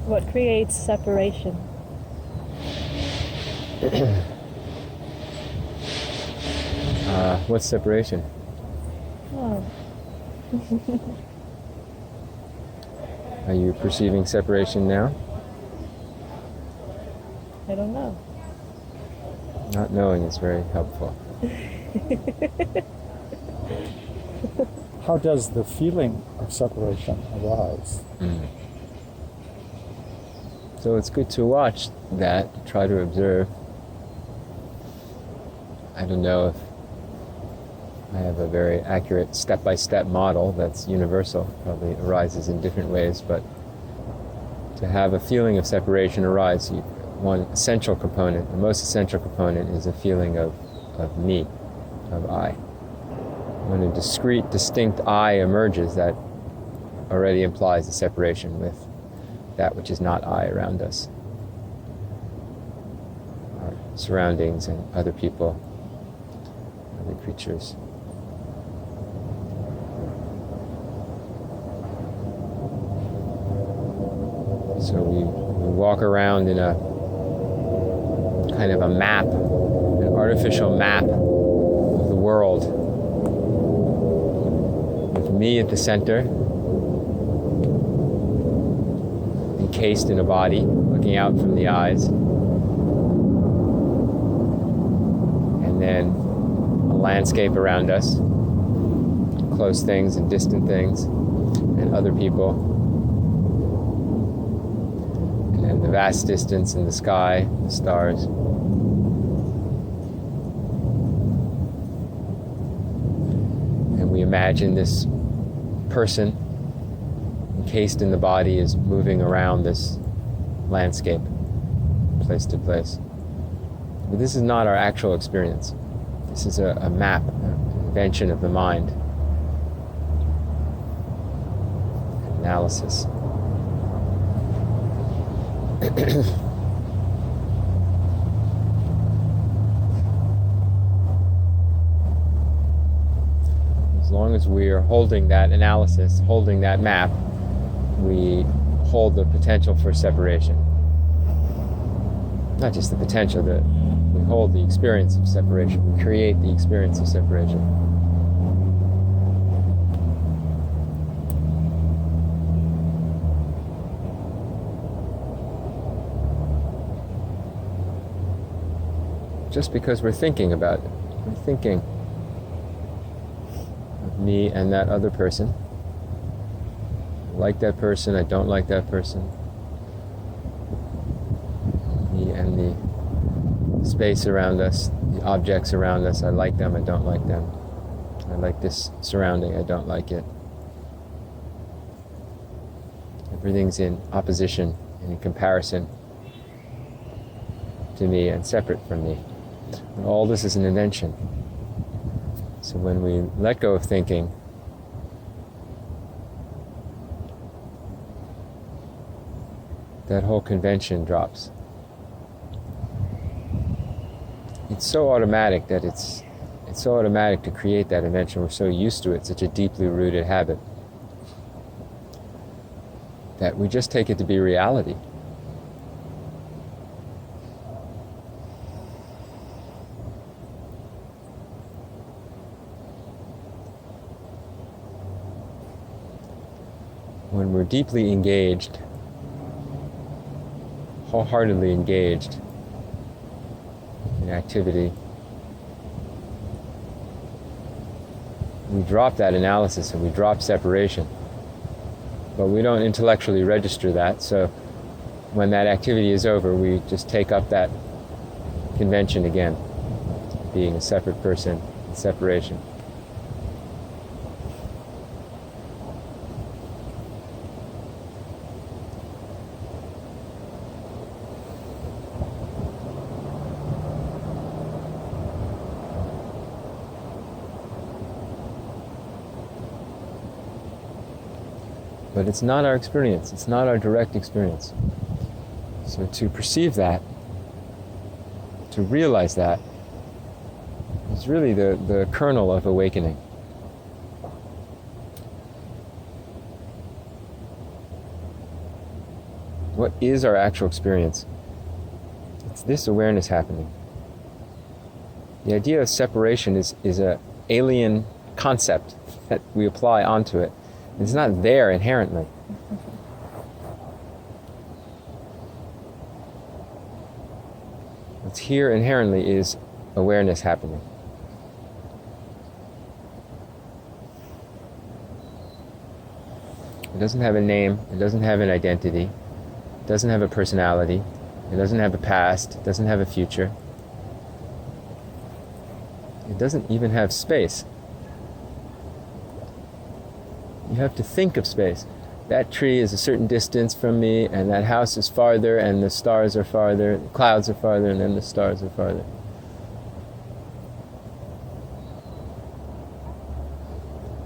What creates separation? What's separation? Oh. Are you perceiving separation now? I don't know. Not knowing is very helpful. How does the feeling of separation arise? So it's good to watch that, to try to observe. I don't know if I have a very accurate step-by-step model that's universal, probably arises in different ways, but to have a feeling of separation arise, one essential component, the most essential component, is a feeling of me, of I. When a discrete, distinct I emerges, that already implies a separation with that which is not I around us. Our surroundings and other people, other creatures. So we walk around in a kind of a map, an artificial map of the world, with me at the center, encased in a body, looking out from the eyes, and then a landscape around us, close things and distant things, and other people. The vast distance in the sky, the stars. And we imagine this person encased in the body is moving around this landscape, place to place. But this is not our actual experience. This is a map, an invention of the mind. Analysis. As long as we are holding that analysis, holding that map, we hold the potential for separation. Not just the potential, we hold the experience of separation. We create the experience of separation. Just because we're thinking about it. We're thinking of me and that other person. I like that person, I don't like that person. Me and the space around us, the objects around us, I like them, I don't like them. I like this surrounding, I don't like it. Everything's in opposition and in comparison to me and separate from me. And all this is an invention. So when we let go of thinking, that whole convention drops. It's so automatic that it's so automatic to create that invention. We're so used to it, such a deeply rooted habit, that we just take it to be reality. When we're deeply engaged, wholeheartedly engaged in activity, we drop that analysis and we drop separation. But we don't intellectually register that, so when that activity is over, we just take up that convention again, being a separate person, separation. But it's not our experience. It's not our direct experience. So to perceive that, to realize that, is really the kernel of awakening. What is our actual experience? It's this awareness happening. The idea of separation is an alien concept that we apply onto it. It's not there inherently. What's here inherently is awareness happening. It doesn't have a name, it doesn't have an identity, it doesn't have a personality, it doesn't have a past, it doesn't have a future. It doesn't even have space. You have to think of space. That tree is a certain distance from me, and that house is farther, and the stars are farther, the clouds are farther, and then the stars are farther.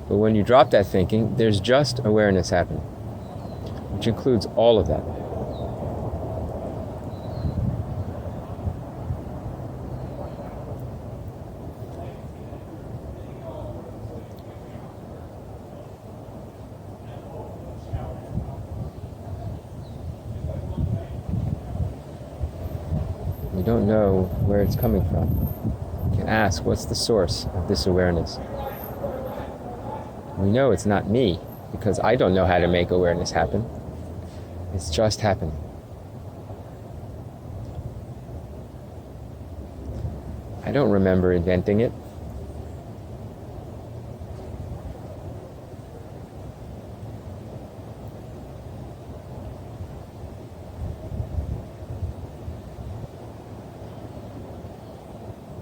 But when you drop that thinking, there's just awareness happening, which includes all of that. We don't know where it's coming from. We can ask, what's the source of this awareness? We know it's not me, because I don't know how to make awareness happen. It's just happening. I don't remember inventing it.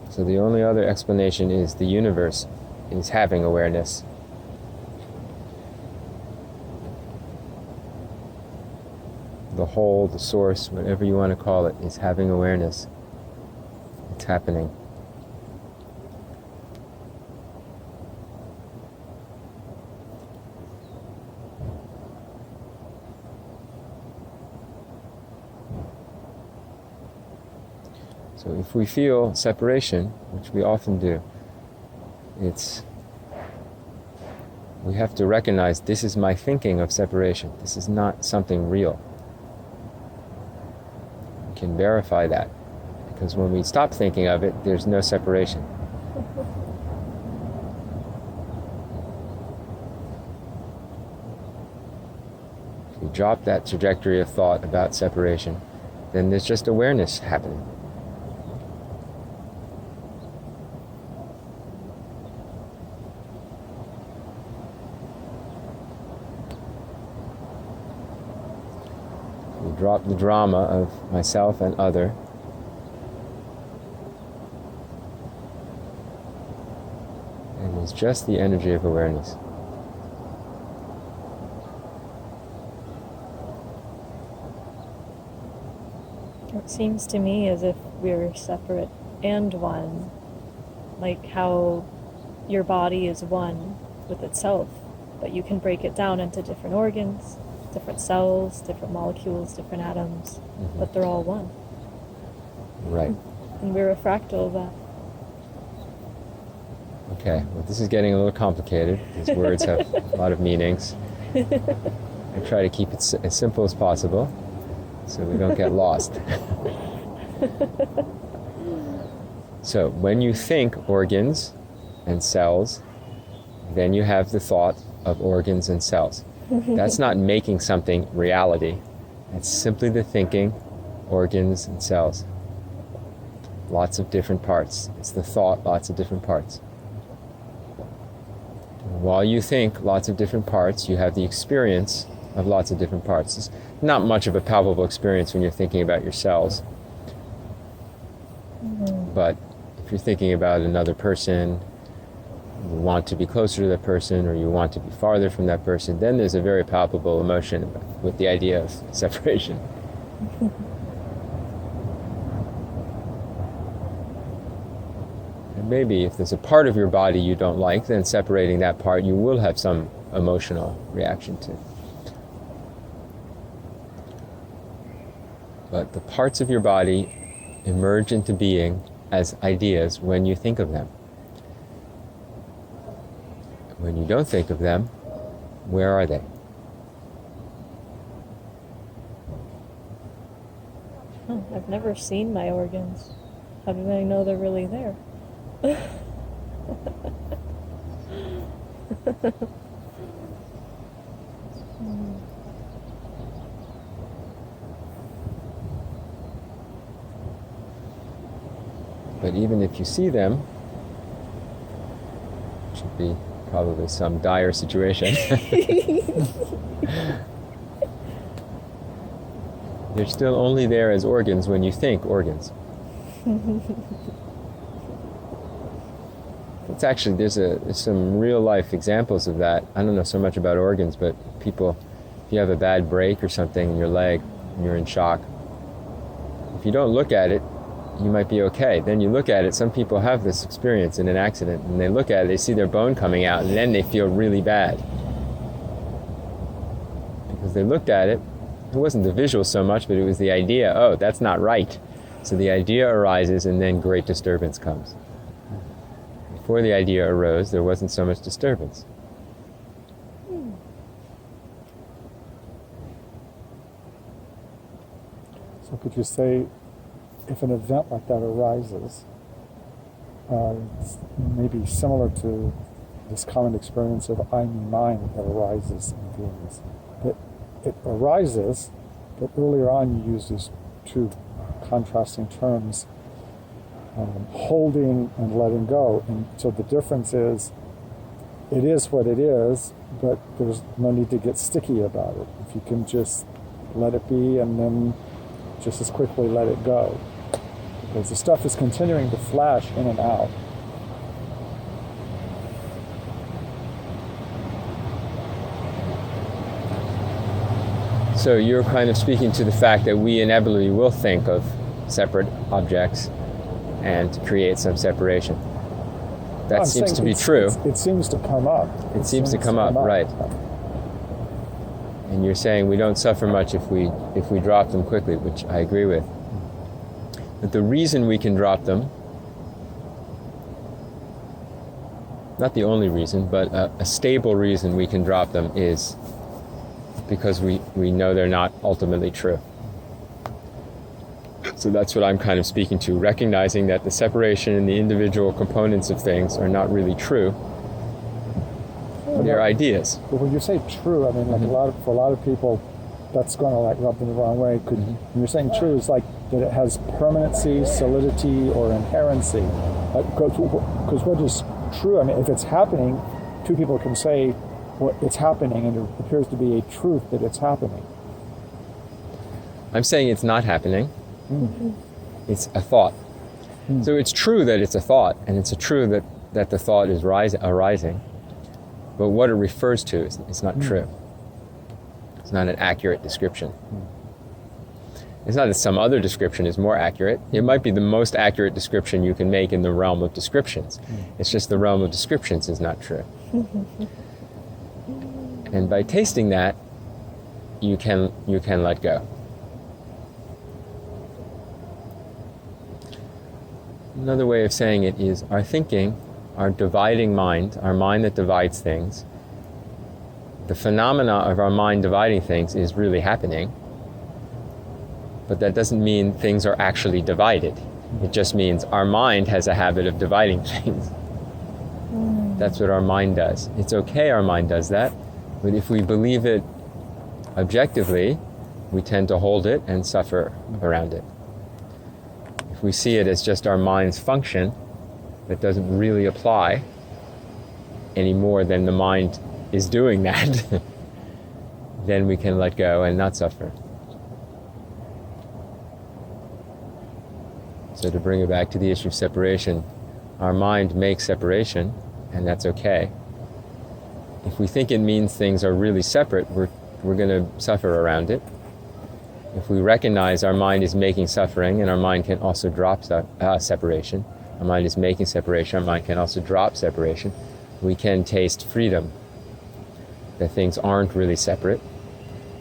So the only other explanation is the universe is having awareness. The whole, the source, whatever you want to call it, is having awareness. It's happening. So if we feel separation, which we often do, we have to recognize this is my thinking of separation. This is not something real. We can verify that, because when we stop thinking of it, there's no separation. If we drop that trajectory of thought about separation, then there's just awareness happening. Drop the drama of myself and other. And it's just the energy of awareness. It seems to me as if we're separate and one, like how your body is one with itself, but you can break it down into different organs, different cells, different molecules, different atoms, but they're all one. Right. And we're a fractal of that. Okay, well this is getting a little complicated. These words have a lot of meanings. I try to keep it as simple as possible so we don't get lost. So when you think organs and cells, then you have the thought of organs and cells. That's not making something reality. It's simply the thinking, organs and cells. Lots of different parts. It's the thought, lots of different parts. While you think lots of different parts, you have the experience of lots of different parts. It's not much of a palpable experience when you're thinking about your cells. But if you're thinking about another person, you want to be closer to that person or you want to be farther from that person, then there's a very palpable emotion with the idea of separation. And maybe if there's a part of your body you don't like, then separating that part you will have some emotional reaction to. But the parts of your body emerge into being as ideas when you think of them. When you don't think of them, where are they? Oh, I've never seen my organs. How do I know they're really there? But even if you see them, which should be probably some dire situation, they're still only there as organs when you think organs. It's actually, there's some real life examples of that. I don't know so much about organs, but people, if you have a bad break or something in your leg and you're in shock, if you don't look at it, you might be okay. Then you look at it, some people have this experience in an accident, and they look at it, they see their bone coming out, and then they feel really bad. Because they looked at it, it wasn't the visual so much, but it was the idea, oh, that's not right. So the idea arises, and then great disturbance comes. Before the idea arose, there wasn't so much disturbance. So could you say, if an event like that arises, it's maybe similar to this common experience of I, me, mine that arises in beings. That it arises, but earlier on you used these two contrasting terms, holding and letting go. And so the difference is, it is what it is, but there's no need to get sticky about it. If you can just let it be and then just as quickly let it go. Because the stuff is continuing to flash in and out. So you're kind of speaking to the fact that we inevitably will think of separate objects and create some separation. That seems to be true. It seems to come up. It seems to come up, right. And you're saying we don't suffer much if we drop them quickly, which I agree with. But the reason we can drop them, not the only reason, but a stable reason we can drop them is because we know they're not ultimately true. So that's what I'm kind of speaking to, recognizing that the separation in the individual components of things are not really true. They're ideas. But when you say true, I mean, like for a lot of people, that's going to like rub them the wrong way. When you're saying true, it's like that it has permanency, solidity, or inherency. Because what is true? I mean, if it's happening, two people can say, well, it's happening, and it appears to be a truth that it's happening. I'm saying it's not happening. It's a thought. So it's true that it's a thought, and it's true that the thought is arising. But what it refers to is not true. It's not an accurate description. It's not that some other description is more accurate. It might be the most accurate description you can make in the realm of descriptions. It's just the realm of descriptions is not true. And by tasting that, you can let go. Another way of saying it is our thinking, our dividing mind, our mind that divides things, the phenomena of our mind dividing things is really happening, but that doesn't mean things are actually divided. It just means our mind has a habit of dividing things. That's what our mind does. It's okay our mind does that, but if we believe it objectively, we tend to hold it and suffer around it. If we see it as just our mind's function that doesn't really apply any more than the mind is doing that, then we can let go and not suffer. So to bring it back to the issue of separation, our mind makes separation, and that's okay. If we think it means things are really separate, we're going to suffer around it. If we recognize our mind is making suffering, and our mind can also drop separation, our mind is making separation, our mind can also drop separation, we can taste freedom, that things aren't really separate,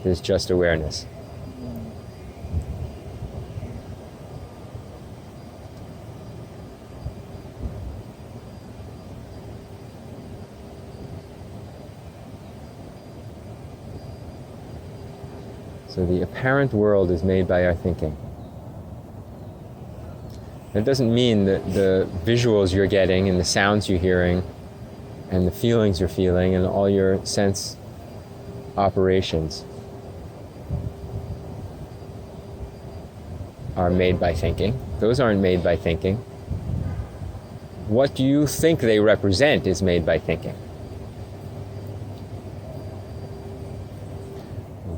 there's just awareness. So the apparent world is made by our thinking. It doesn't mean that the visuals you're getting and the sounds you're hearing and the feelings you're feeling and all your sense operations are made by thinking. Those aren't made by thinking. What you think they represent is made by thinking.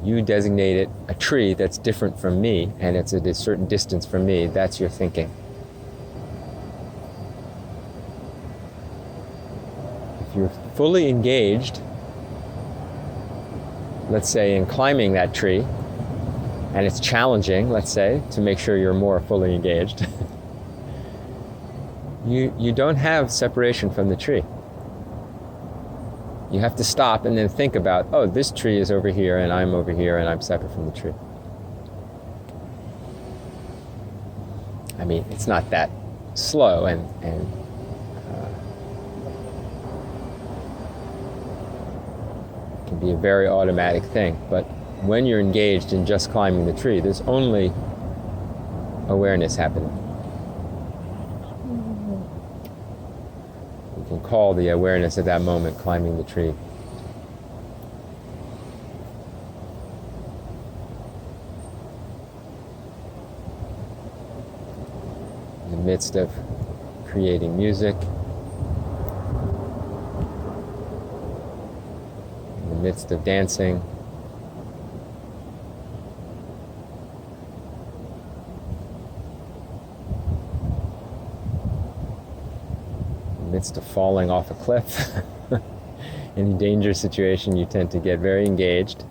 You designate it a tree that's different from me, and it's at a certain distance from me. That's your thinking. If you're fully engaged, let's say in climbing that tree, and it's challenging, let's say, to make sure you're more fully engaged, you don't have separation from the tree. You have to stop and then think about, oh, this tree is over here and I'm over here and I'm separate from the tree. I mean, it's not that slow and it can be a very automatic thing, but when you're engaged in just climbing the tree, there's only awareness happening. You can call the awareness at that moment climbing the tree. In the midst of creating music, in the midst of dancing, midst of falling off a cliff. In a dangerous situation, you tend to get very engaged,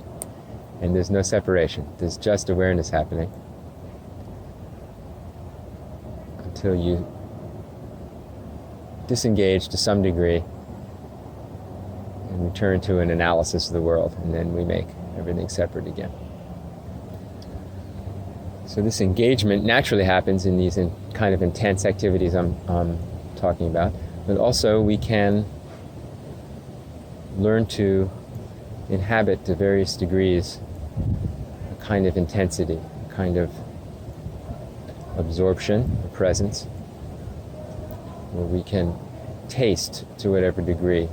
and there's no separation. There's just awareness happening until you disengage to some degree and return to an analysis of the world, and then we make everything separate again. So this engagement naturally happens in these kind of intense activities I'm talking about. But also we can learn to inhabit to various degrees a kind of intensity, a kind of absorption, a presence, where we can taste to whatever degree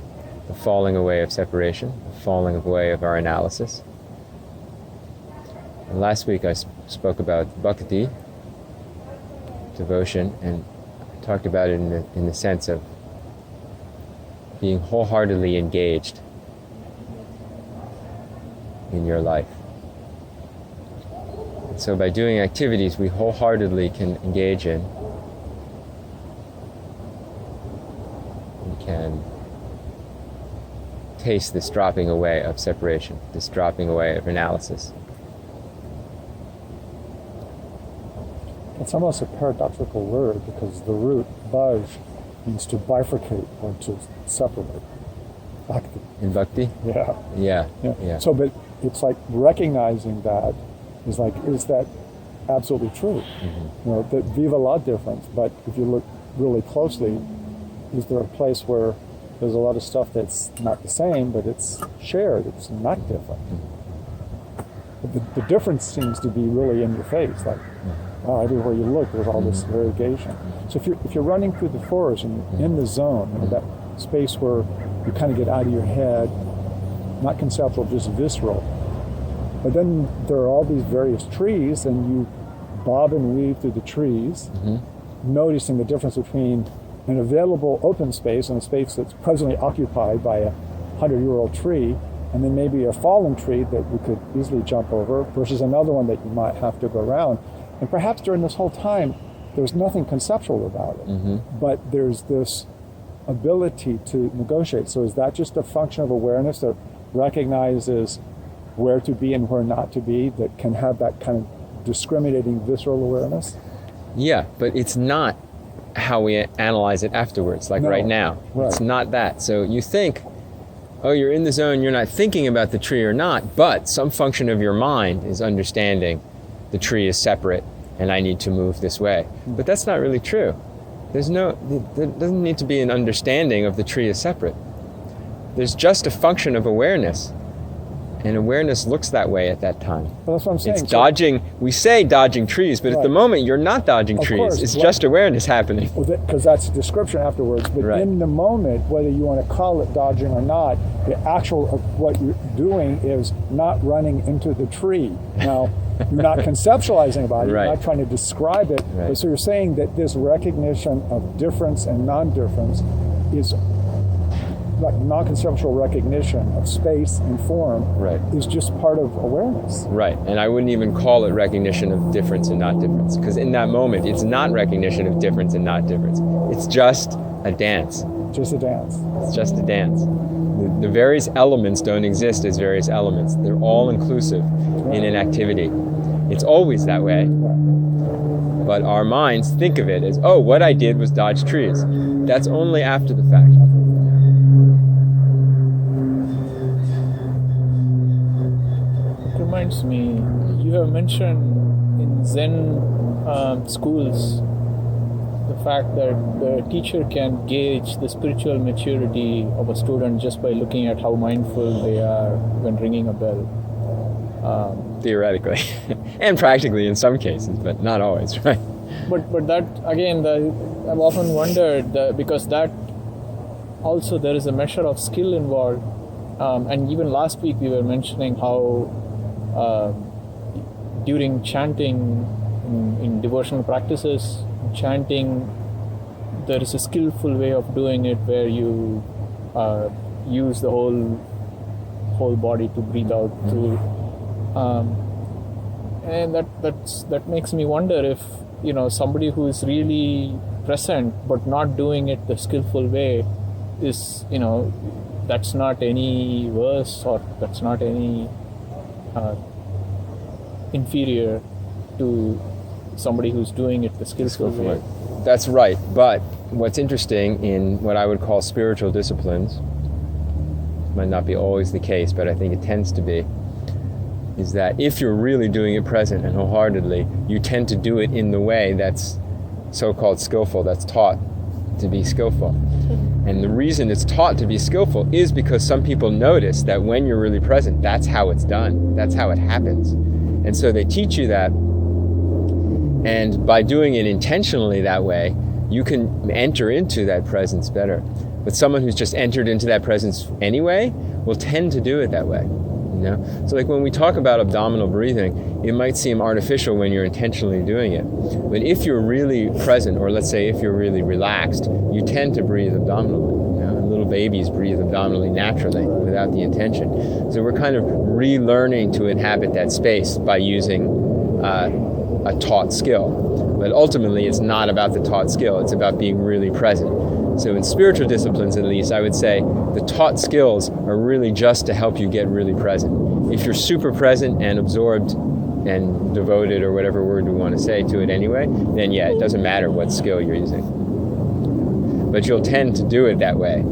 the falling away of separation, the falling away of our analysis. And last week I spoke about bhakti, devotion, and talked about it in the sense of being wholeheartedly engaged in your life. And so by doing activities we wholeheartedly can engage in, we can taste this dropping away of separation, this dropping away of analysis. It's almost a paradoxical word because the root bhaj means to bifurcate or to separate. Bhakti. In bhakti? Yeah. Yeah. So, but it's like recognizing that is that absolutely true? Mm-hmm. You know, that viva la difference. But if you look really closely, is there a place where there's a lot of stuff that's not the same, but it's shared, it's not different? Mm-hmm. But the difference seems to be really in your face, like, everywhere you look, there's all this variegation. So if you're running through the forest and you're in the zone, you know, that space where you kind of get out of your head, not conceptual, just visceral. But then there are all these various trees, and you bob and weave through the trees, noticing the difference between an available open space and a space that's presently occupied by a 100-year-old tree, and then maybe a fallen tree that you could easily jump over versus another one that you might have to go around. And perhaps during this whole time, there's nothing conceptual about it, but there's this ability to negotiate. So is that just a function of awareness that recognizes where to be and where not to be, that can have that kind of discriminating visceral awareness? Yeah, but it's not how we analyze it afterwards, like right now. Right. It's not that. So you think, oh, you're in the zone, you're not thinking about the tree or not, but some function of your mind is understanding the tree is separate and I need to move this way. But that's not really true. There doesn't need to be an understanding of the tree is separate. There's just a function of awareness. And awareness looks that way at that time. Well, that's what I'm saying. It's dodging, we say dodging trees, but at the moment you're not dodging Of trees. course, It's just awareness happening. Because that's a description afterwards. But Right. in the moment, whether you want to call it dodging or not, the actual what you're doing is not running into the tree. Now, you're not conceptualizing about it. Right. You're not trying to describe it. Right. But so you're saying that this recognition of difference and non-difference is like non-conceptual recognition of space and form Right. is just part of awareness. Right, and I wouldn't even call it recognition of difference and not difference, because in that moment, it's not recognition of difference and not difference. It's just a dance. Just a dance. It's just a dance. The various elements don't exist as various elements. They're all inclusive in an activity. It's always that way, but our minds think of it as, oh, what I did was dodge trees. That's only after the fact. Reminds me, you have mentioned in Zen schools the fact that the teacher can gauge the spiritual maturity of a student just by looking at how mindful they are when ringing a bell. Theoretically, and practically in some cases, but not always, right? But that again, I've often wondered because that also there is a measure of skill involved, and even last week we were mentioning how during chanting in devotional practices, chanting, there is a skillful way of doing it where you use the whole body to breathe out through, and that makes me wonder if somebody who is really present but not doing it the skillful way is that's not any worse or that's not any inferior to somebody who's doing it the skillful way. That's right, but what's interesting in what I would call spiritual disciplines, might not be always the case, but I think it tends to be, is that if you're really doing it present and wholeheartedly, you tend to do it in the way that's so-called skillful, that's taught to be skillful. And the reason it's taught to be skillful is because some people notice that when you're really present, that's how it's done. That's how it happens. And so they teach you that. And by doing it intentionally that way, you can enter into that presence better. But someone who's just entered into that presence anyway will tend to do it that way. So like when we talk about abdominal breathing, it might seem artificial when you're intentionally doing it. But if you're really present, or let's say if you're really relaxed, you tend to breathe abdominally. And little babies breathe abdominally naturally without the intention. So we're kind of relearning to inhabit that space by using a taught skill. But ultimately, it's not about the taught skill. It's about being really present. So in spiritual disciplines, at least, I would say the taught skills are really just to help you get really present. If you're super present and absorbed and devoted, or whatever word we want to say, to it anyway, then yeah, it doesn't matter what skill you're using. But you'll tend to do it that way.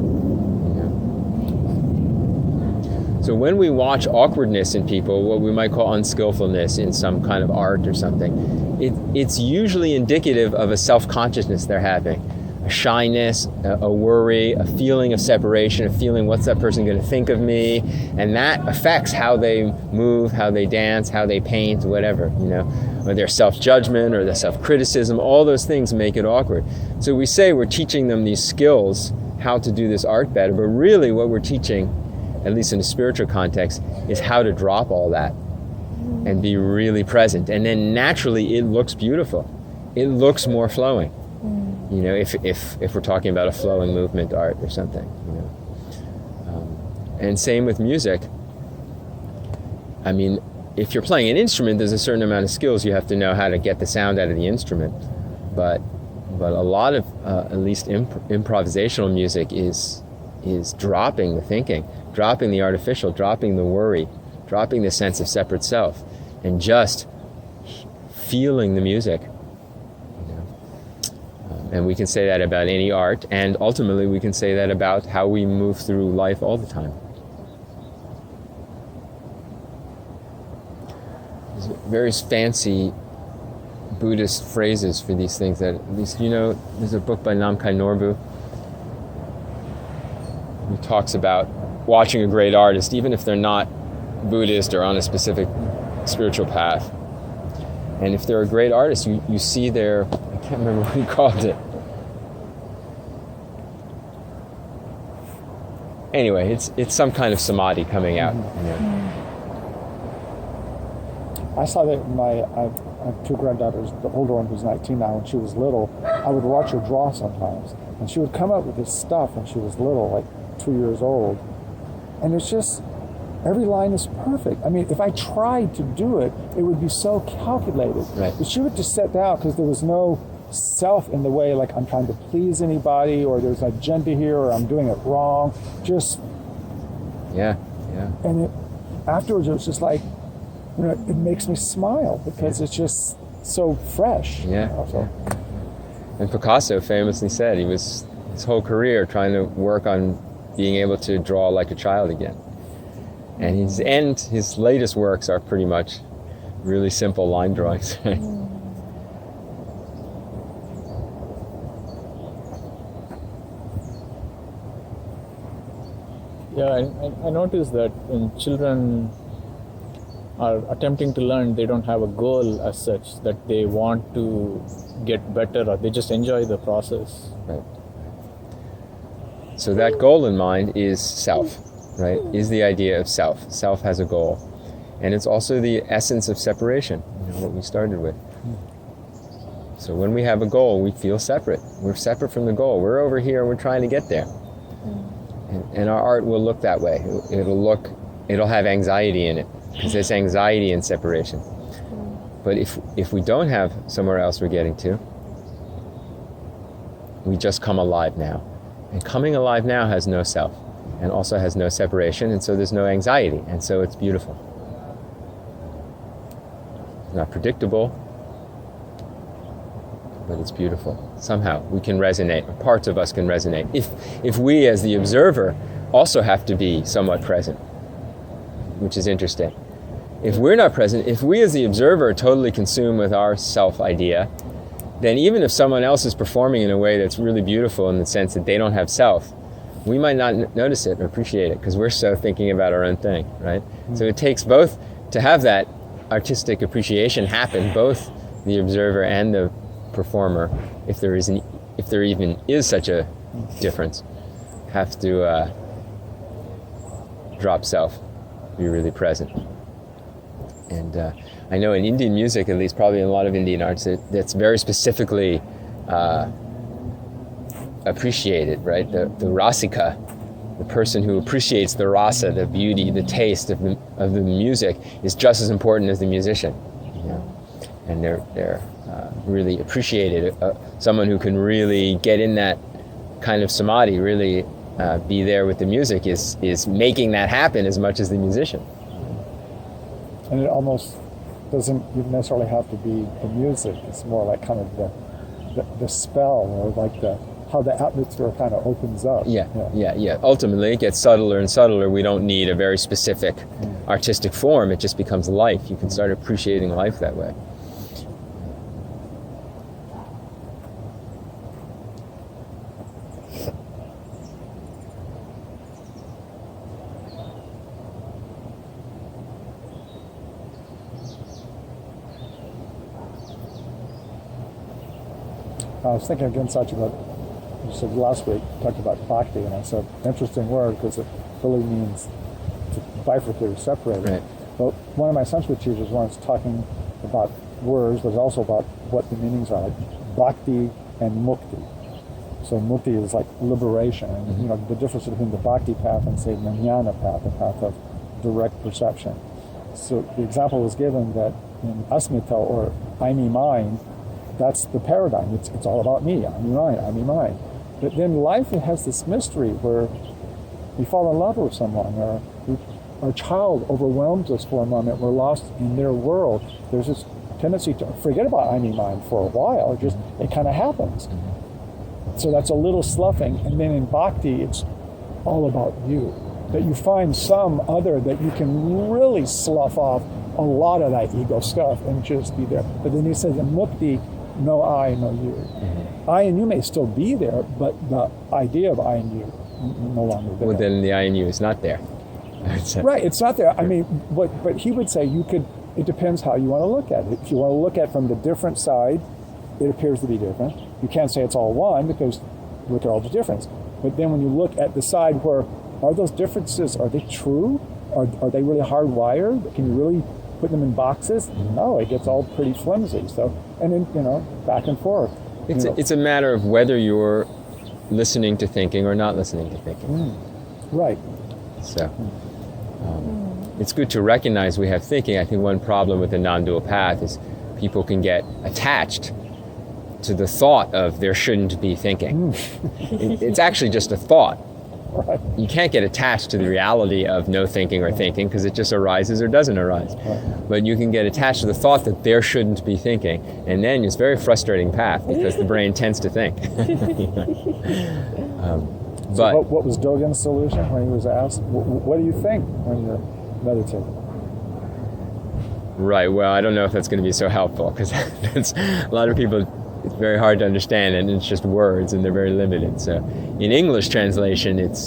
So when we watch awkwardness in people, what we might call unskillfulness in some kind of art or something, it's usually indicative of a self-consciousness they're having. A shyness, a worry, a feeling of separation, a feeling, what's that person going to think of me? And that affects how they move, how they dance, how they paint, whatever, or their self-judgment or their self-criticism. All those things make it awkward. So we say we're teaching them these skills, how to do this art better, but really what we're teaching, at least in a spiritual context, is how to drop all that and be really present. And then naturally it looks beautiful. It looks more flowing. If we're talking about a flowing movement art or something, and same with music. I mean, if you're playing an instrument, there's a certain amount of skills you have to know how to get the sound out of the instrument. But a lot of at least improvisational music is dropping the thinking, dropping the artificial, dropping the worry, dropping the sense of separate self, and just feeling the music. And we can say that about any art, and ultimately we can say that about how we move through life all the time. There's various fancy Buddhist phrases for these things that, at least there's a book by Namkhai Norbu who talks about watching a great artist, even if they're not Buddhist or on a specific spiritual path. And if they're a great artist, you see their, I can't remember what he called it. Anyway, it's some kind of samadhi coming out. I saw that I have two granddaughters. The older one who's 19 now, when she was little, I would watch her draw sometimes. And she would come up with this stuff when she was little, like 2 years old. And it's just, every line is perfect. I mean, if I tried to do it, it would be so calculated. Right. But she would just sit down because there was no self in the way, like I'm trying to please anybody, or there's an agenda here, or I'm doing it wrong. Just, Yeah. and it, afterwards it was just like, you know, it makes me smile because it's just so fresh. Yeah. You know, so. And Picasso famously said he was his whole career trying to work on being able to draw like a child again. And his latest works are pretty much really simple line drawings. Yeah, I noticed that when children are attempting to learn, they don't have a goal as such, that they want to get better, or they just enjoy the process. Right. So that goal in mind is self, right? Is the idea of self. Self has a goal. And it's also the essence of separation, what we started with. So when we have a goal, we feel separate. We're separate from the goal. We're over here and we're trying to get there. And our art will look that way. It'll have anxiety in it, because there's anxiety in separation. But if we don't have somewhere else we're getting to, we just come alive now. And coming alive now has no self, and also has no separation, and so there's no anxiety, and so it's beautiful. It's not predictable, but it's beautiful. Somehow we can resonate, or parts of us can resonate. If we as the observer also have to be somewhat present, which is interesting. If we're not present, if we as the observer are totally consumed with our self idea, then even if someone else is performing in a way that's really beautiful in the sense that they don't have self, we might not notice it or appreciate it because we're so thinking about our own thing, right? So it takes both to have that artistic appreciation happen, both the observer and the performer, if there even is such a difference, have to drop self, be really present. And I know in Indian music, at least, probably in a lot of Indian arts, that's very specifically appreciated, right? The rasika, the person who appreciates the rasa, the beauty, the taste of the music, is just as important as the musician. You know? And they're really appreciated. Someone who can really get in that kind of samadhi, really be there with the music, is making that happen as much as the musician. And it almost doesn't even necessarily have to be the music. It's more like kind of the spell, or like how the atmosphere kind of opens up. Yeah. Ultimately, it gets subtler and subtler. We don't need a very specific artistic form. It just becomes life. You can start appreciating life that way. I was thinking again, Satya, about, you said last week, you talked about bhakti, and I said, interesting word, because it really means to bifurcate or separate. Right. But one of my Sanskrit teachers once talking about words, but also about what the meanings are, like bhakti and mukti. So mukti is like liberation, and you know the difference between the bhakti path and say the jnana path, the path of direct perception. So the example was given that in asmita, or I me mine, that's the paradigm. It's all about me. I me mine. I me mine. But then life has this mystery where we fall in love with someone, or our child overwhelms us for a moment. We're lost in their world. There's this tendency to forget about I me mine for a while. It kind of happens. So that's a little sloughing. And then in bhakti, it's all about you. That you find some other that you can really slough off a lot of that ego stuff and just be there. But then he says in mukti, no I, no you. I and you may still be there, but the idea of I and you no longer there. Well, then the I and you is not there. Right, it's not there. I mean, but he would say it depends how you want to look at it. If you want to look at it from the different side, it appears to be different. You can't say it's all one because look at all the difference. But then when you look at the side where, are those differences, are they true? Are they really hardwired? Can you really put them in boxes? No, it gets all pretty flimsy. So, and then, back and forth. It's a matter of whether you're listening to thinking or not listening to thinking. Right. So it's good to recognize we have thinking. I think one problem with the non-dual path is people can get attached to the thought of there shouldn't be thinking. It's actually just a thought. Right. You can't get attached to the reality of no thinking or thinking because it just arises or doesn't arise. Right. But you can get attached to the thought that there shouldn't be thinking, and then it's a very frustrating path because the brain tends to think. But so what was Dogen's solution when he was asked, what do you think when you're meditating? Right, well, I don't know if that's going to be so helpful because a lot of people, it's very hard to understand and it's just words and they're very limited. So in English translation, it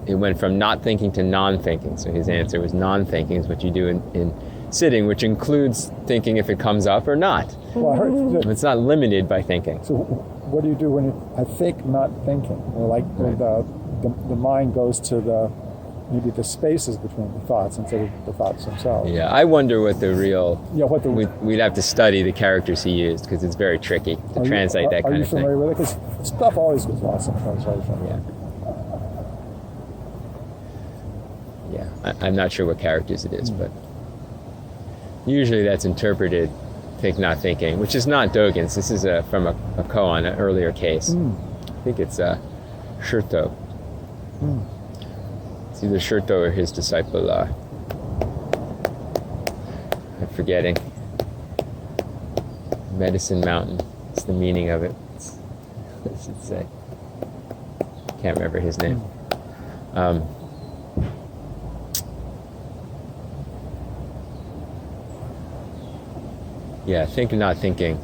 went from not thinking to non-thinking. So his answer was non-thinking is what you do in sitting, which includes thinking if it comes up or not. Well, I heard It's not limited by thinking. So what do you do when I think, not thinking? Like when the mind goes to maybe the spaces between the thoughts instead of the thoughts themselves. Yeah, I wonder what the real... We'd have to study the characters he used because it's very tricky to translate that kind of thing. Are you familiar with it? Because stuff always gets lost in translation. Yeah, I'm not sure what characters it is, but usually that's interpreted think, not thinking, which is not Dogen's. This is from a koan, an earlier case. I think it's Shurto. It's either Shurto or his disciple. I'm forgetting. Medicine Mountain. It's the meaning of it. What does it say? Can't remember his name. Yeah, think, not thinking.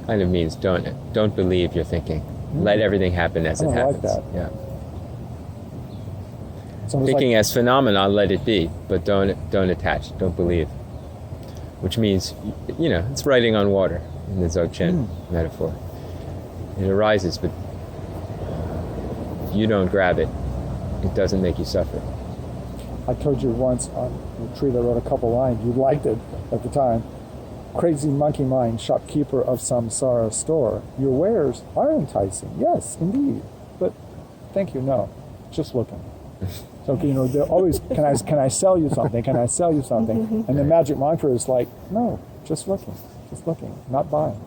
Kind of means don't believe you're thinking. Let everything happen as it happens. I like that. Yeah. It's almost Thinking like, as phenomena, let it be, but don't attach, don't believe. Which means, it's writing on water in the Dzogchen metaphor. It arises, but if you don't grab it, it doesn't make you suffer. I told you once on a retreat, I wrote a couple lines. You liked it at the time. Crazy monkey mind, shopkeeper of samsara store. Your wares are enticing. Yes, indeed. But thank you, no. Just looking. So, they're always, can I sell you something? Can I sell you something? And the magic mantra is like, no, just looking, not buying.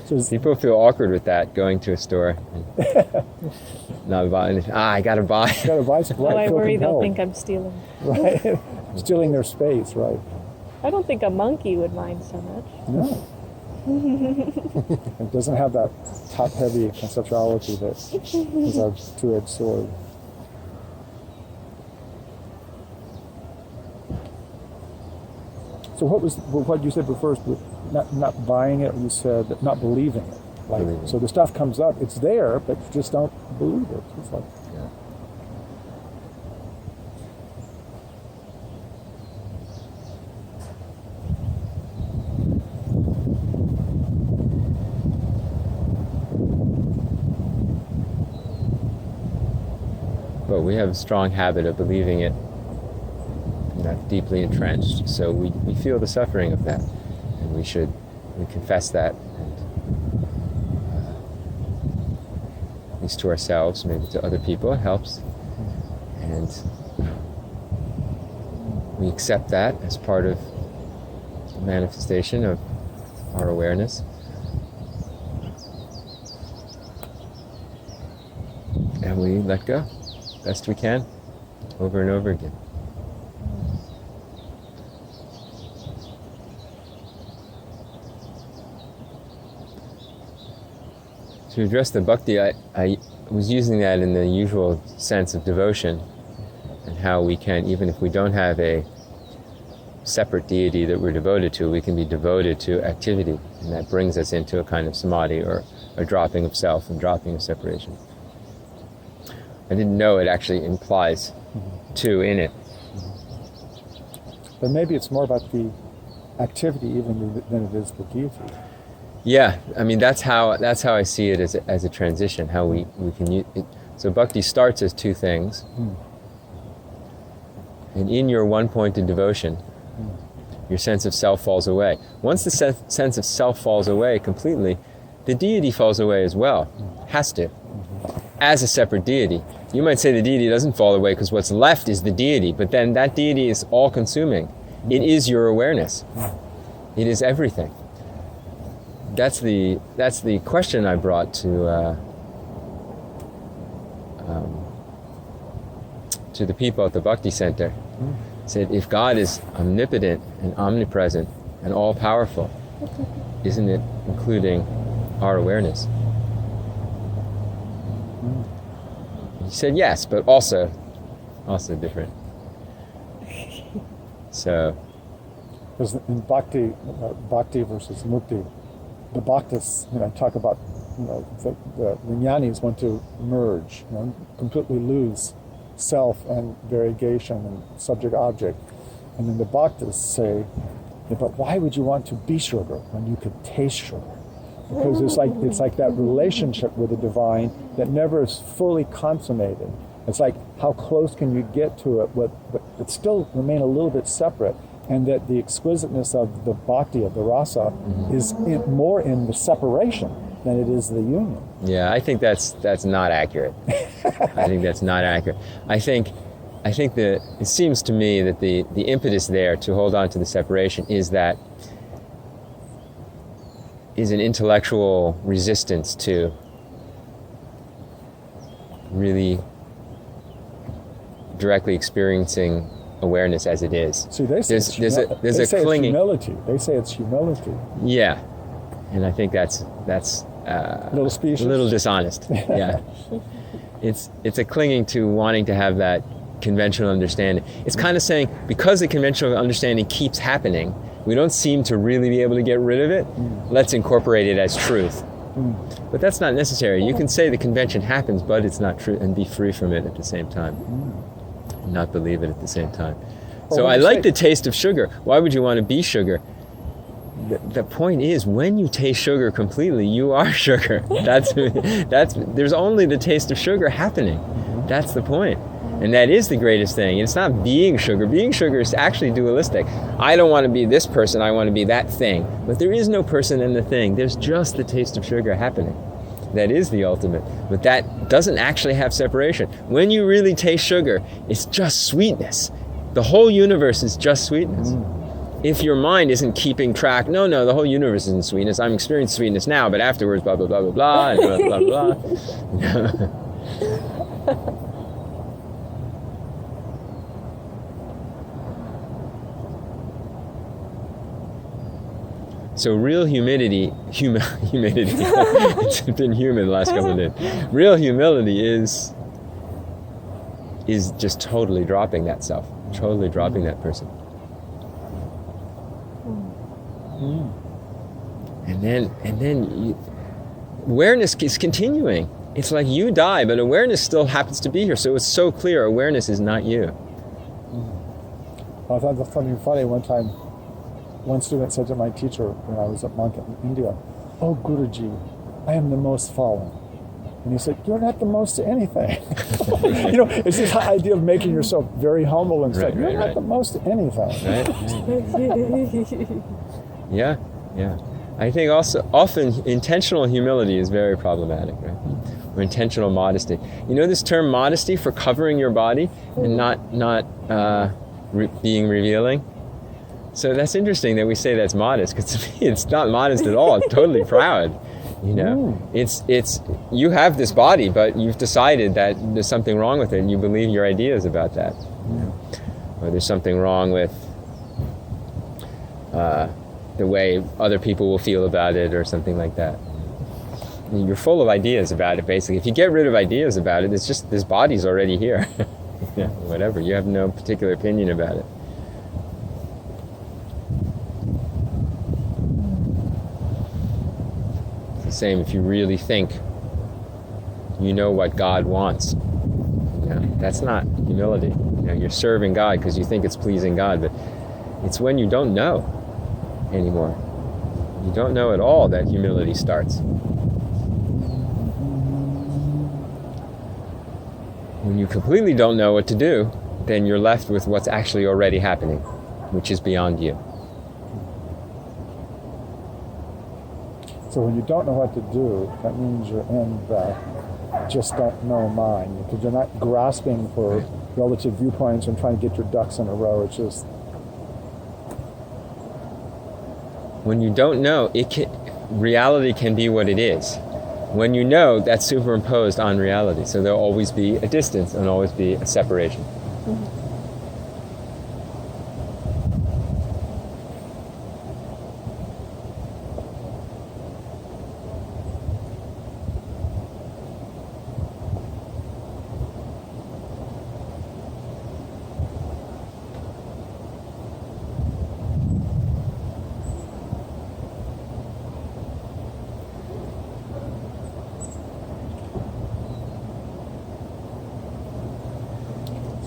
So people feel awkward with that, going to a store and not buying it. I gotta buy. Gotta buy something. I worry they'll think I'm stealing. Right. Stealing their space, right. I don't think a monkey would mind so much. No. It doesn't have that top-heavy conceptuality that is our two-edged sword. So what you said first, not buying it, you said not believing it. So the stuff comes up, it's there, but you just don't believe it. It's like, But we have a strong habit of believing it, not deeply entrenched. So we feel the suffering of that, and we confess that, and at least to ourselves, maybe to other people, it helps. And we accept that as part of the manifestation of our awareness. And we let go best we can, over and over again. To address the bhakti, I was using that in the usual sense of devotion, and how we can, even if we don't have a separate deity that we're devoted to, we can be devoted to activity, and that brings us into a kind of samadhi, or a dropping of self and dropping of separation. I didn't know it actually implies two in it. But maybe it's more about the activity even than it is the deity. Yeah, I mean that's how I see it as a transition. How we can use it. So bhakti starts as two things, and in your one-pointed devotion, your sense of self falls away. Once the sense of self falls away completely, the deity falls away as well. Has to, as a separate deity. You might say the deity doesn't fall away because what's left is the deity, but then that deity is all-consuming. It is your awareness. It is everything. That's the question I brought to the people at the Bhakti Center. Said, if God is omnipotent and omnipresent and all-powerful, isn't it including our awareness? He said yes, but also different. So, because in bhakti versus mukti, the bhaktas, talk about, the jnanis want to merge, completely lose self and variegation and subject-object. And then the bhaktas say, but why would you want to be sugar when you could taste sugar? Because it's like that relationship with the divine that never is fully consummated. It's like, how close can you get to it, but it still remain a little bit separate, and that the exquisiteness of the bhakti, of the rasa, is more in the separation than it is the union. Yeah, I think that's not accurate. I think that's not accurate. I think that it seems to me that the impetus there to hold on to the separation is an intellectual resistance to really directly experiencing awareness as it is. See, they say there's a clinging. It's humility. They say it's humility. Yeah, and I think that's A little specious. a little dishonest. Yeah, it's a clinging to wanting to have that conventional understanding. It's kind of saying, because the conventional understanding keeps happening, we don't seem to really be able to get rid of it. Let's incorporate it as truth. But that's not necessary. You can say the convention happens, but it's not true, and be free from it at the same time. And not believe it at the same time. So I like the taste of sugar. Why would you want to be sugar? The point is, when you taste sugar completely, you are sugar. There's only the taste of sugar happening. That's the point. And that is the greatest thing. It's not being sugar. Being sugar is actually dualistic. I don't want to be this person, I want to be that thing. But there is no person and the thing. There's just the taste of sugar happening. That is the ultimate. But that doesn't actually have separation. When you really taste sugar, it's just sweetness. The whole universe is just sweetness. If your mind isn't keeping track, no, the whole universe isn't sweetness. I'm experiencing sweetness now, but afterwards, blah, blah, blah, blah, blah, and blah, blah, blah. So real humility, it's been humid the last couple of days. Real humility is just totally dropping that self, totally dropping that person. And then awareness is continuing. It's like you die, but awareness still happens to be here. So it's so clear, awareness is not you. I thought something funny one time. One student said to my teacher when I was at monk in India, "Oh, Guruji, I am the most fallen." And he said, "You're not the most to anything." It's this idea of making yourself very humble and saying, "You're not the most to anything." Right. Yeah. I think also often intentional humility is very problematic, right? Or intentional modesty. You know this term modesty, for covering your body and not being revealing? So that's interesting that we say that's modest, because to me it's not modest at all. It's totally proud. It's you have this body, but you've decided that there's something wrong with it, and you believe your ideas about that. Or there's something wrong with the way other people will feel about it, or something like that. You're full of ideas about it, basically. If you get rid of ideas about it, it's just this body's already here. Whatever. You have no particular opinion about it. It's the same if you really think you know what God wants. That's not humility. You're serving God because you think it's pleasing God, but it's when you don't know anymore. You don't know at all that humility starts. When you completely don't know what to do, then you're left with what's actually already happening, which is beyond you. So when you don't know what to do, that means you're in the just don't know mind, because you're not grasping for relative viewpoints and trying to get your ducks in a row. It's just when you don't know, reality can be what it is. When you know, that's superimposed on reality. So there'll always be a distance and always be a separation. Mm-hmm.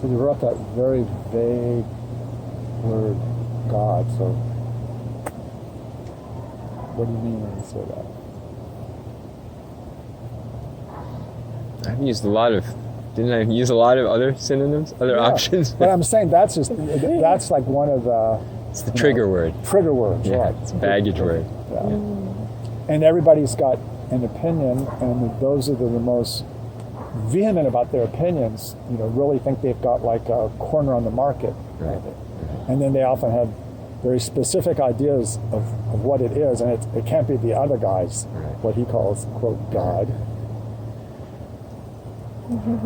so you wrote that very vague word, God. So what do you mean when you say that? I've used didn't I use a lot of other synonyms, other options? But I'm saying that's like one of the... It's the trigger word. Trigger words, Yeah, right. it's a baggage word. Yeah. And everybody's got an opinion, and those are the most vehement about their opinions, really think they've got like a corner on the market. Right. And then they often have very specific ideas of what it is, and it can't be the other guy's, what he calls, quote, God.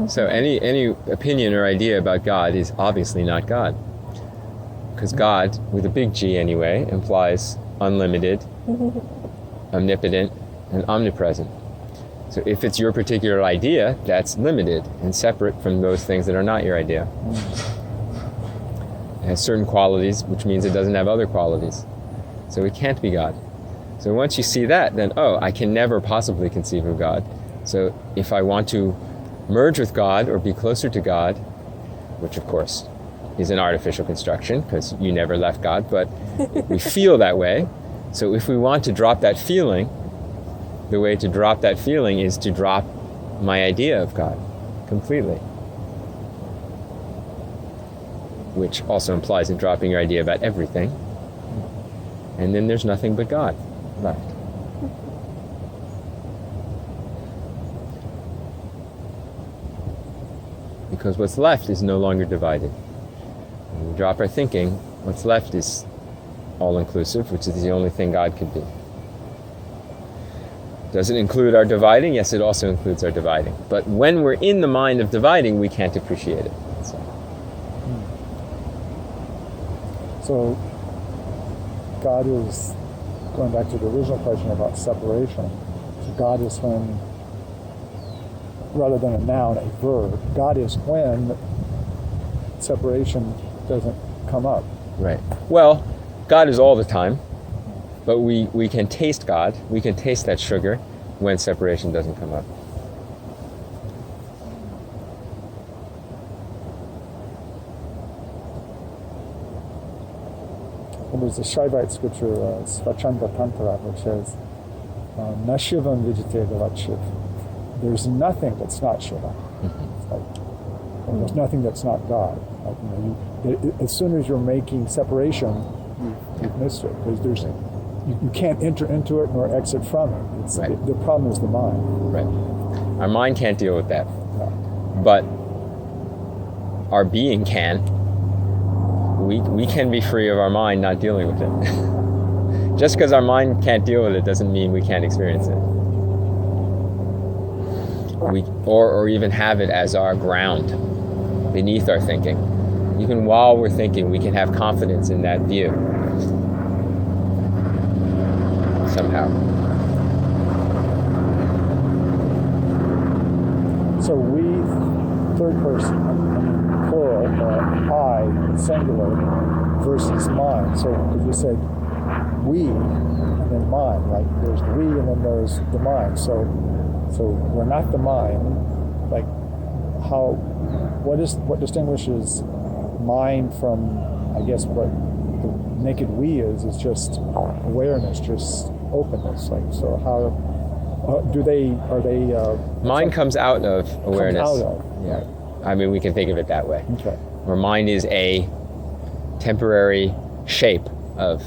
So any opinion or idea about God is obviously not God. Because God, with a big G anyway, implies unlimited, omnipotent, and omnipresent. So if it's your particular idea, that's limited and separate from those things that are not your idea. It has certain qualities, which means it doesn't have other qualities. So it can't be God. So once you see that, then, I can never possibly conceive of God. So if I want to merge with God or be closer to God, which of course is an artificial construction because you never left God, but we feel that way. So if we want to drop that feeling, the way to drop that feeling is to drop my idea of God completely. Which also implies in dropping your idea about everything. And then there's nothing but God left. Because what's left is no longer divided. When we drop our thinking, what's left is all-inclusive, which is the only thing God could be. Does it include our dividing? Yes, it also includes our dividing. But when we're in the mind of dividing, we can't appreciate it. So God is, going back to the original question about separation, so God is when, rather than a noun, a verb, God is when separation doesn't come up. Right. Well, God is all the time, but we can taste God, we can taste that sugar when separation doesn't come up. Well, there's a Shaivite scripture, Svachanda Tantra, which says, Na Shivam Vijiteva Shiv. There's nothing that's not Shiva. It's like, there's nothing that's not God. Like, as soon as you're making separation, you've missed it. Because you can't enter into it nor exit from it. Right. The problem is the mind. Right. Our mind can't deal with that. No. But our being can. We can be free of our mind not dealing with it. Just because our mind can't deal with it doesn't mean we can't experience it. Or even have it as our ground beneath our thinking. Even while we're thinking, we can have confidence in that view. Somehow. So we, third person, plural, I, singular, versus mine. So if you said we, and then mine, right? There's the we and then there's the mine. So we're not the mind. Like, how what distinguishes mind from, I guess, what the naked we is just awareness, just openness. Like, so how are they? Mind comes out of awareness. Comes out of, yeah. I mean, we can think of it that way. Okay. Where mind is a temporary shape of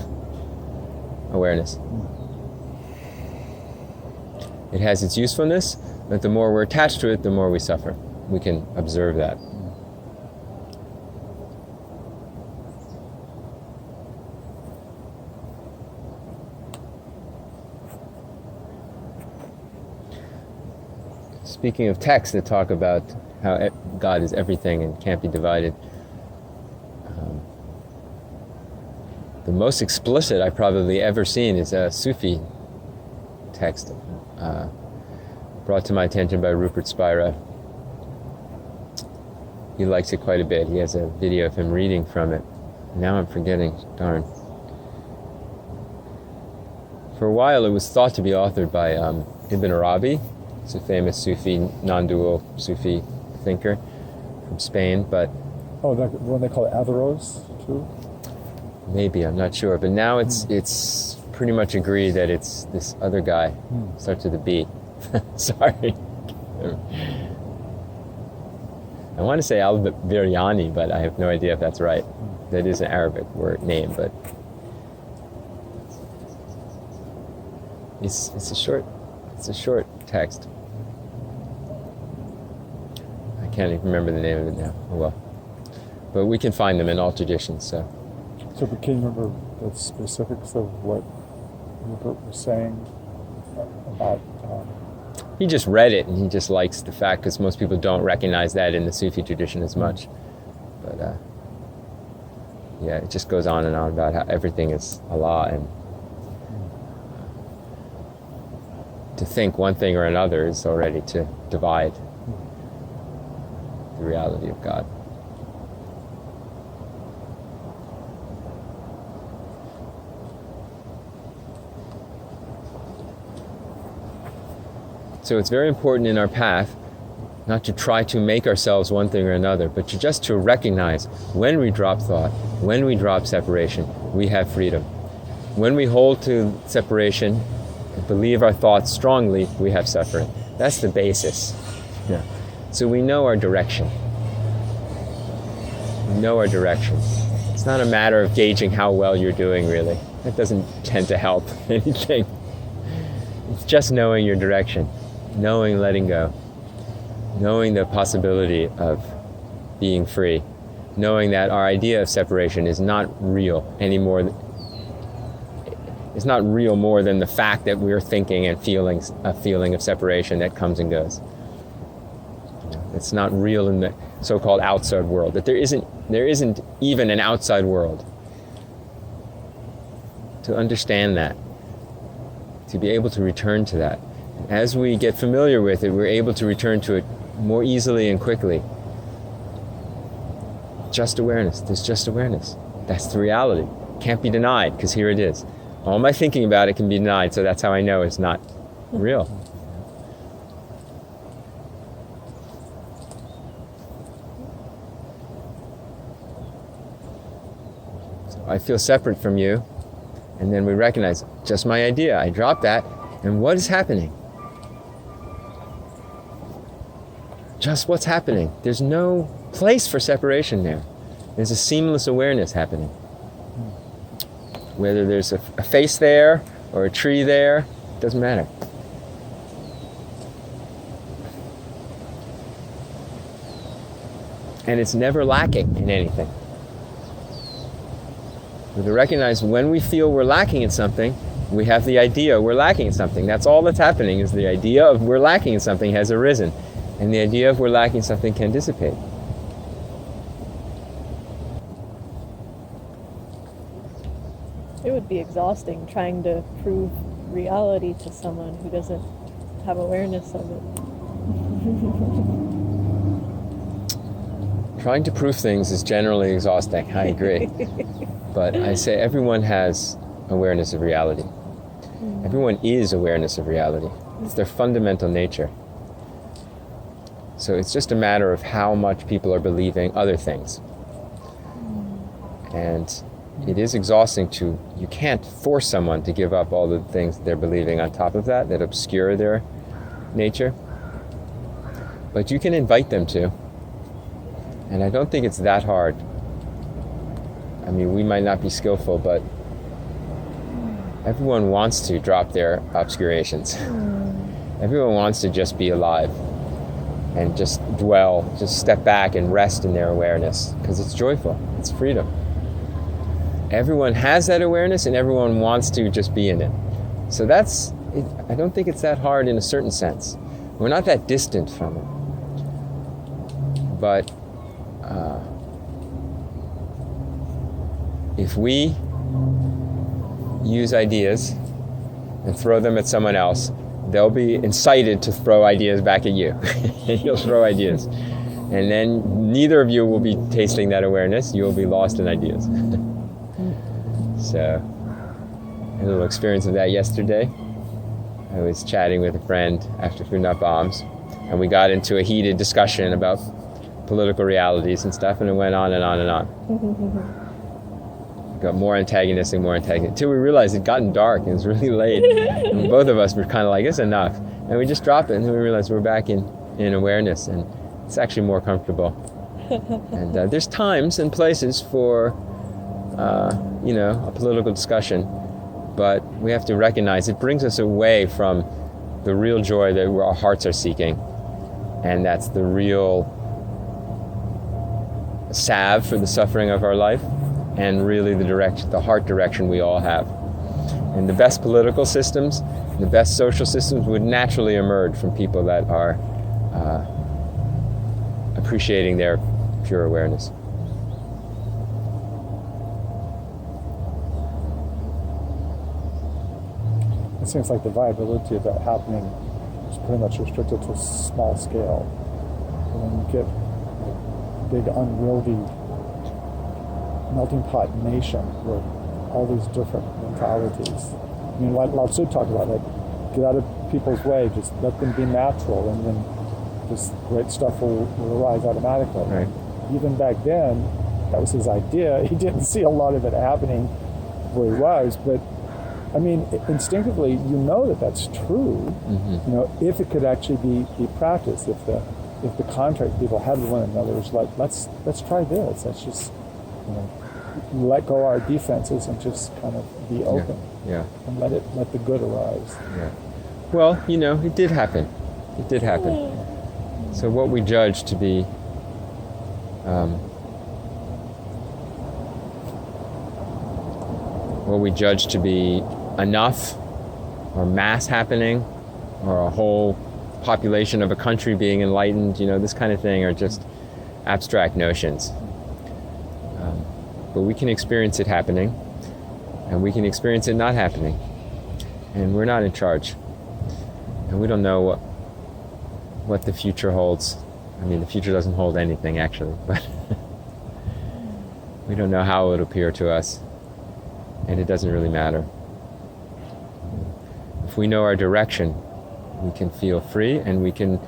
awareness. It has its usefulness, but the more we're attached to it, the more we suffer. We can observe that. Speaking of texts that talk about how God is everything and can't be divided, the most explicit I've probably ever seen is a Sufi text brought to my attention by Rupert Spira. He likes it quite a bit. He has a video of him reading from it. Now I'm forgetting, darn. For a while it was thought to be authored by Ibn Arabi. He's a famous Sufi, non-dual Sufi thinker from Spain, but... Oh, the one they call it Averroes, too? Maybe, I'm not sure. But now it's pretty much agreed that it's this other guy. Starts with a B. Sorry. I want to say Al-Biryani, but I have no idea if that's right. That is an Arabic word name, but it's a short text. I can't even remember the name of it now. Oh well. But we can find them in all traditions, so. So, but can you remember the specifics of what Rupert was saying about... He just read it, and he just likes the fact, because most people don't recognize that in the Sufi tradition as much. But, yeah, it just goes on and on about how everything is Allah, and to think one thing or another is already to divide the reality of God. So it's very important in our path not to try to make ourselves one thing or another, but just to recognize when we drop thought, when we drop separation, we have freedom. When we hold to separation and believe our thoughts strongly, we have suffering. That's the basis. Yeah. So we know our direction. We know our direction. It's not a matter of gauging how well you're doing, really. That doesn't tend to help anything. It's just knowing your direction. Knowing letting go, knowing the possibility of being free, knowing that our idea of separation is not real anymore. It's not real more than the fact that we're thinking and feeling a feeling of separation that comes and goes. It's not real in the so-called outside world, that there isn't even an outside world. To understand that, to be able to return to that. As we get familiar with it, we're able to return to it more easily and quickly. Just awareness. There's just awareness. That's the reality. Can't be denied, because here it is. All my thinking about it can be denied, so that's how I know it's not real. So I feel separate from you, and then we recognize, just my idea. I dropped that, and what is happening? Just what's happening. There's no place for separation there. There's a seamless awareness happening. Whether there's a face there or a tree there, it doesn't matter. And it's never lacking in anything. We recognize when we feel we're lacking in something, we have the idea we're lacking in something. That's all that's happening, is the idea of we're lacking in something has arisen. And the idea of we're lacking something can dissipate. It would be exhausting trying to prove reality to someone who doesn't have awareness of it. Trying to prove things is generally exhausting, I agree. But I say everyone has awareness of reality. Everyone is awareness of reality. It's their fundamental nature. So it's just a matter of how much people are believing other things. And it is exhausting you can't force someone to give up all the things they're believing on top of that obscure their nature. But you can invite them to. And I don't think it's that hard. I mean, we might not be skillful, but everyone wants to drop their obscurations. Everyone wants to just be alive and just dwell, just step back and rest in their awareness, because it's joyful, it's freedom. Everyone has that awareness and everyone wants to just be in it. So I don't think it's that hard in a certain sense. We're not that distant from it. But if we use ideas and throw them at someone else, they'll be incited to throw ideas back at you. And you'll throw ideas. And then neither of you will be tasting that awareness. You will be lost in ideas. So, I had a little experience of that yesterday. I was chatting with a friend after Food Not Bombs, and we got into a heated discussion about political realities and stuff, and it went on and on and on. Got more antagonistic, until we realized it'd gotten dark and it was really late. And both of us were kind of like, it's enough. And we just dropped it, and then we realized we're back in awareness, and it's actually more comfortable. And there's times and places for, a political discussion, but we have to recognize it brings us away from the real joy that our hearts are seeking, and that's the real salve for the suffering of our life, and really the heart direction we all have. And the best political systems, the best social systems would naturally emerge from people that are appreciating their pure awareness. It seems like the viability of that happening is pretty much restricted to small scale. And when you get a big unwieldy melting pot nation with all these different mentalities. I mean, like Lao Tzu talked about, like, get out of people's way, just let them be natural, and then this great stuff will arise automatically. Right. Even back then, that was his idea. He didn't see a lot of it happening where he was, but I mean, instinctively, you know that that's true. Mm-hmm. You know, if it could actually be practiced, if the contract people had with one another was like, let's try this. Let's just, let go our defenses and just kind of be open. Yeah. And let the good arise. Yeah. Well, it did happen. It did happen. So what we judge to be enough, or mass happening, or a whole population of a country being enlightened, this kind of thing, are just abstract notions. But we can experience it happening, and we can experience it not happening. And we're not in charge. And we don't know what the future holds. I mean, the future doesn't hold anything, actually, but we don't know how it would appear to us, and it doesn't really matter. If we know our direction, we can feel free and we can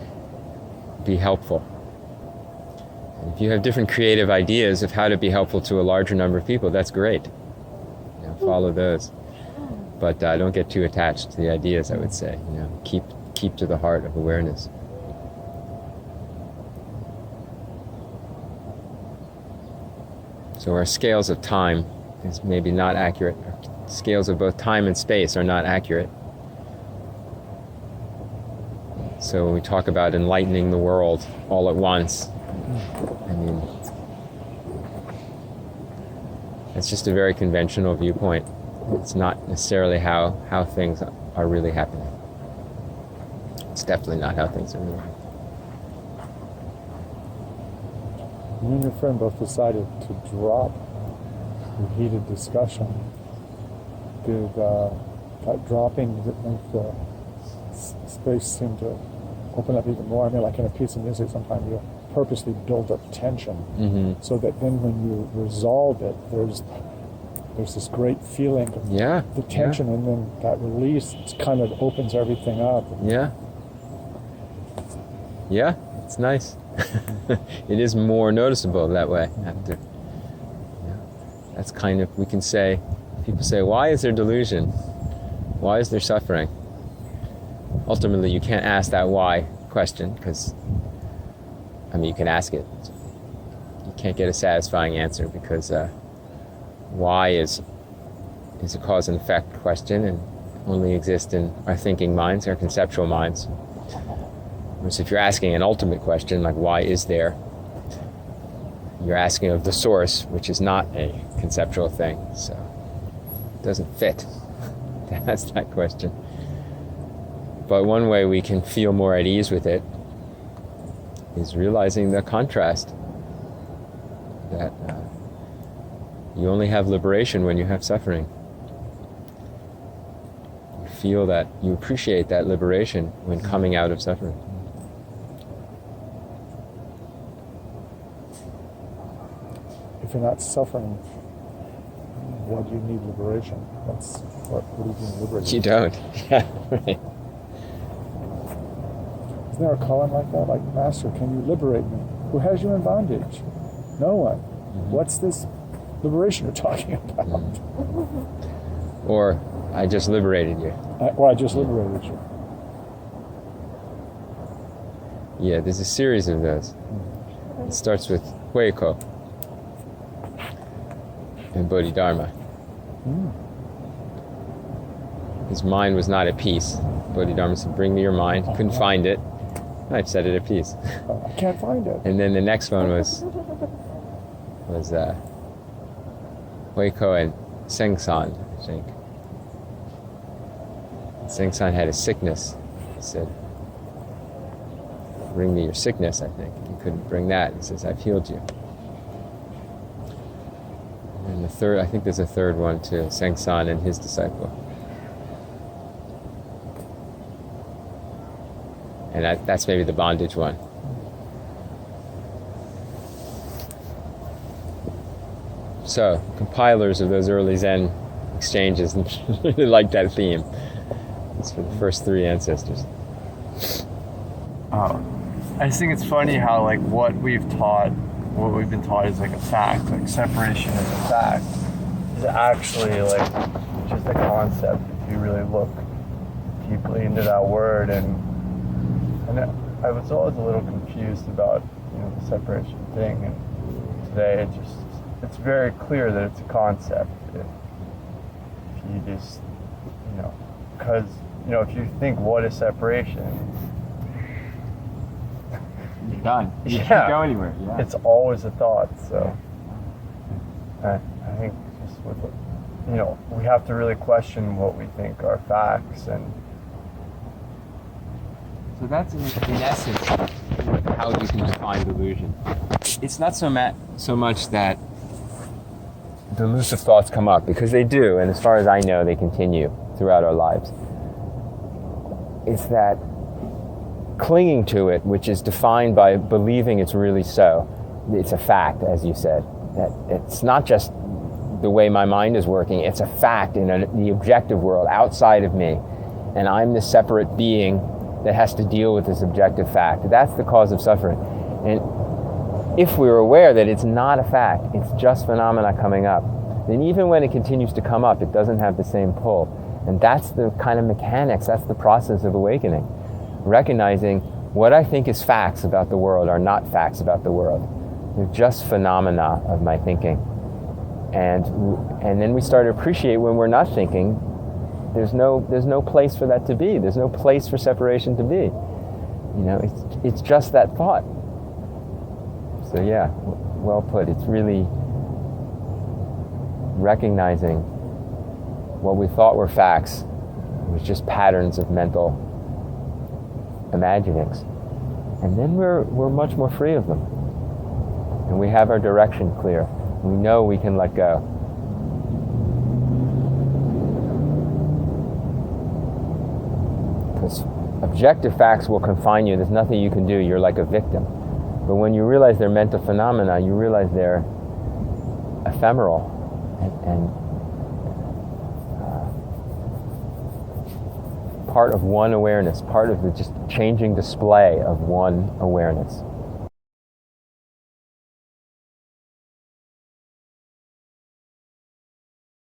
be helpful. And if you have different creative ideas of how to be helpful to a larger number of people, that's great. Follow those. But don't get too attached to the ideas, I would say. Keep to the heart of awareness. So our scales of time is maybe not accurate. Our scales of both time and space are not accurate. So when we talk about enlightening the world all at once, I mean, it's just a very conventional viewpoint. It's not necessarily how things are really happening. It's definitely not how things are really happening. You and your friend both decided to drop your heated discussion. Did that dropping make the space seem to open up even more? I mean, like in a piece of music, sometimes you purposely build up tension, so that then when you resolve it, there's this great feeling of the tension, and then that release kind of opens everything up. Yeah. It's nice. It is more noticeable that way. After, that's kind of, we can say, people say, why is there delusion? Why is there suffering? Ultimately, you can't ask that why question, because, you can ask it. You can't get a satisfying answer, because why is a cause and effect question, and only exists in our thinking minds, our conceptual minds. Whereas if you're asking an ultimate question, like why is there, you're asking of the source, which is not a conceptual thing, so it doesn't fit to ask that question. But one way we can feel more at ease with it is realizing the contrast, that you only have liberation when you have suffering. You feel that, you appreciate that liberation when coming out of suffering. If you're not suffering, why do you need liberation? What are you being liberated? You don't. Yeah, right. Isn't there a koan like that? Like, Master, can you liberate me? Who has you in bondage? No one. Mm-hmm. What's this liberation you're talking about? Or, I just liberated you. I just liberated you. Yeah, there's a series of those. It starts with Vayu and Bodhidharma. His mind was not at peace. Bodhidharma said, bring me your mind. Couldn't find it. I've set it at peace. I can't find it. And then the next one was Vayu and Sangha, I think. Sangha had a sickness. He said, bring me your sickness, I think. He couldn't bring that. He says, I've healed you. And the third, I think there's a third one too, Sangha and his disciple. And that's maybe the bondage one. So, compilers of those early Zen exchanges really like that theme. It's for the first three ancestors. I just think it's funny how what we've been taught is like a fact, like separation is a fact, is actually just a concept if you really look deeply into that word. And I was always a little confused about the separation thing, and today it's very clear that it's a concept. If you just because if you think what is separation, You're done. You Yeah. can't go anywhere. Yeah. it's always a thought. So I think just with we have to really question what we think are facts. And So that's in essence how you can define delusion. It's not so much that delusive thoughts come up, because they do, and as far as I know, they continue throughout our lives. It's that clinging to it, which is defined by believing it's really so. It's a fact, as you said. That it's not just the way my mind is working, it's a fact in the objective world outside of me. And I'm this separate being that has to deal with this objective fact. That's the cause of suffering. And if we're aware that it's not a fact, it's just phenomena coming up, then even when it continues to come up, it doesn't have the same pull. And that's the kind of mechanics, that's the process of awakening. Recognizing what I think is facts about the world are not facts about the world. They're just phenomena of my thinking. And then we start to appreciate when we're not thinking, there's no place for that to be. There's no place for separation to be. It's just that thought. So yeah, well put. It's really recognizing what we thought were facts was just patterns of mental imaginings. And then we're much more free of them. And we have our direction clear. We know we can let go. Because objective facts will confine you. There's nothing you can do. You're like a victim. But when you realize they're mental phenomena, you realize they're ephemeral and part of one awareness, part of the just changing display of one awareness.